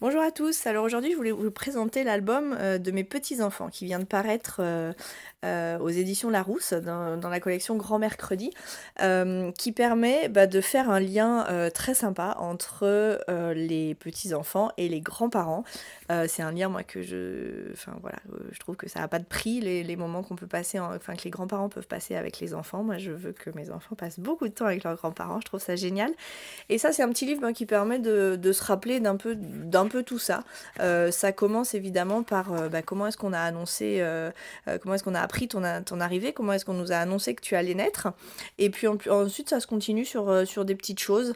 Bonjour à tous, alors aujourd'hui je voulais vous présenter l'album de mes petits-enfants qui vient de paraître aux éditions Larousse dans la collection Grand Mercredi, qui permet de faire un lien très sympa entre les petits-enfants et les grands-parents. C'est un lien moi enfin voilà, je trouve que ça n'a pas de prix les moments qu'on peut passer, enfin que les grands-parents peuvent passer avec les enfants. Moi je veux que mes enfants passent beaucoup de temps avec leurs grands-parents, je trouve ça génial. Et ça, c'est un petit livre qui permet de se rappeler d'un peu tout ça. Ça commence évidemment par comment est-ce qu'on a annoncé, comment est-ce qu'on a appris ton arrivée, comment est-ce qu'on nous a annoncé que tu allais naître. Et puis ensuite, ça se continue sur des petites choses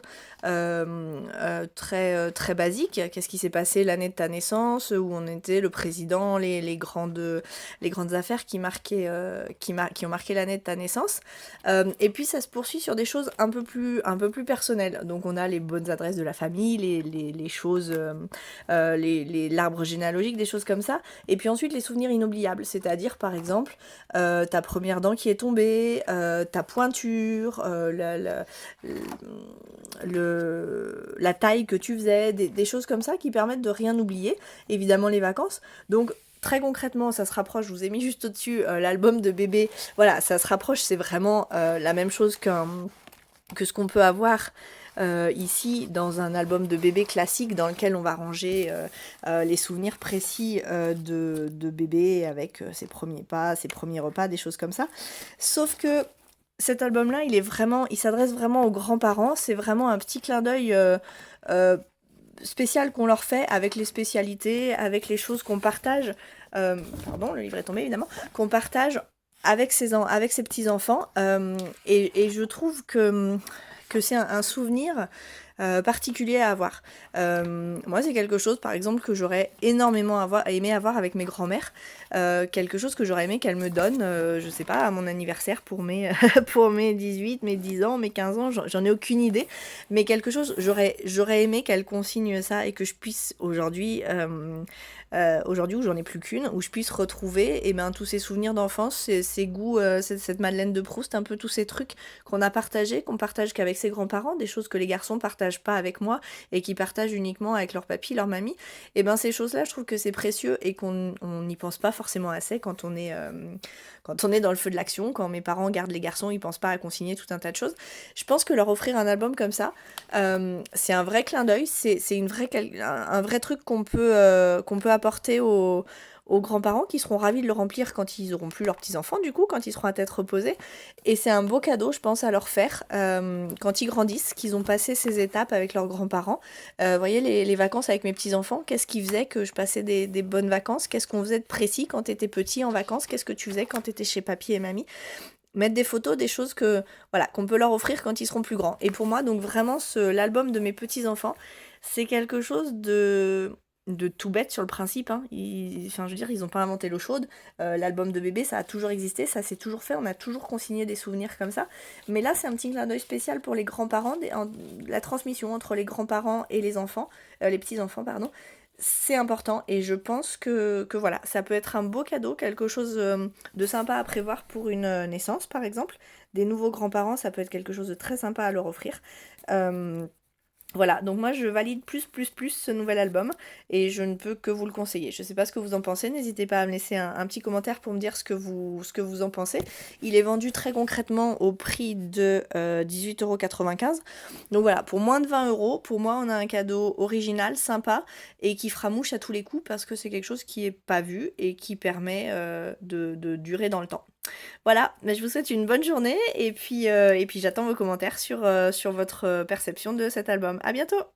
très basiques. Qu'est-ce qui s'est passé l'année de ta naissance, où on était le président, les grandes affaires qui ont marqué l'année de ta naissance. Et puis ça se poursuit sur des choses un peu plus personnelles. Donc on a les bonnes adresses de la famille, les choses, l'arbre généalogique, des choses comme ça. Et puis ensuite les souvenirs inoubliables, c'est-à-dire par exemple ta première dent qui est tombée, ta pointure, la taille que tu faisais, des choses comme ça qui permettent de rien oublier. Évidemment les vacances. Donc très concrètement, ça se rapproche, je vous ai mis juste au-dessus l'album de bébé. Voilà, ça se rapproche, c'est vraiment la même chose que ce qu'on peut avoir ici dans un album de bébé classique dans lequel on va ranger les souvenirs précis de bébé avec ses premiers pas, ses premiers repas, des choses comme ça. Sauf que cet album-là, il s'adresse vraiment aux grands-parents. C'est vraiment un petit clin d'œil euh, spécial qu'on leur fait avec les spécialités, avec les choses qu'on partage. Pardon, le livre est tombé évidemment. Qu'on partage avec ses petits-enfants. Et je trouve que c'est un souvenir particulier à avoir. Moi, c'est quelque chose, par exemple, que j'aurais énormément aimé avoir avec mes grands-mères. Quelque chose que j'aurais aimé qu'elles me donnent, je sais pas, à mon anniversaire pour pour mes 18, mes 10 ans, mes 15 ans, j'en ai aucune idée. Mais quelque chose, j'aurais aimé qu'elles consignent ça et que je puisse aujourd'hui où j'en ai plus qu'une, où je puisse retrouver tous ces souvenirs d'enfance, ces goûts, cette Madeleine de Proust, un peu tous ces trucs qu'on partage qu'avec ses grands-parents, des choses que les garçons partagent pas avec moi et qui partagent uniquement avec leur papy, leur mamie. Et ces choses-là, je trouve que c'est précieux et qu'on n'y pense pas forcément assez quand on est dans le feu de l'action, quand mes parents gardent les garçons, ils pensent pas à consigner tout un tas de choses. Je pense que leur offrir un album comme ça, c'est un vrai clin d'œil, c'est un vrai truc qu'on peut apporter aux grands-parents qui seront ravis de le remplir quand ils auront plus leurs petits-enfants, du coup, quand ils seront à tête reposée. Et c'est un beau cadeau, je pense, à leur faire quand ils grandissent, qu'ils ont passé ces étapes avec leurs grands-parents. Vous voyez, les vacances avec mes petits-enfants, qu'est-ce qui faisait que je passais des bonnes vacances? Qu'est-ce qu'on faisait de précis quand t'étais petit en vacances? Qu'est-ce que tu faisais quand t'étais chez papy et mamie? Mettre des photos, des choses voilà, qu'on peut leur offrir quand ils seront plus grands. Et pour moi, donc vraiment, l'album de mes petits-enfants, c'est quelque chose de tout bête sur le principe, hein. Enfin, je veux dire, ils n'ont pas inventé l'eau chaude. L'album de bébé, ça a toujours existé, ça s'est toujours fait, on a toujours consigné des souvenirs comme ça. Mais là, c'est un petit clin d'œil spécial pour les grands-parents, la transmission entre les grands-parents et les enfants, les petits-enfants, pardon. C'est important et je pense que voilà, ça peut être un beau cadeau, quelque chose de sympa à prévoir pour une naissance par exemple. Des nouveaux grands-parents, ça peut être quelque chose de très sympa à leur offrir. Euh, voilà, donc moi je valide plus ce nouvel album et je ne peux que vous le conseiller. Je sais pas ce que vous en pensez, n'hésitez pas à me laisser un petit commentaire pour me dire ce que vous en pensez. Il est vendu très concrètement au prix de 18,95 €. Donc voilà, pour moins de 20 euros, pour moi on a un cadeau original, sympa et qui fera mouche à tous les coups parce que c'est quelque chose qui est pas vu et qui permet de durer dans le temps. Voilà, mais je vous souhaite une bonne journée et puis j'attends vos commentaires sur votre perception de cet album. À bientôt!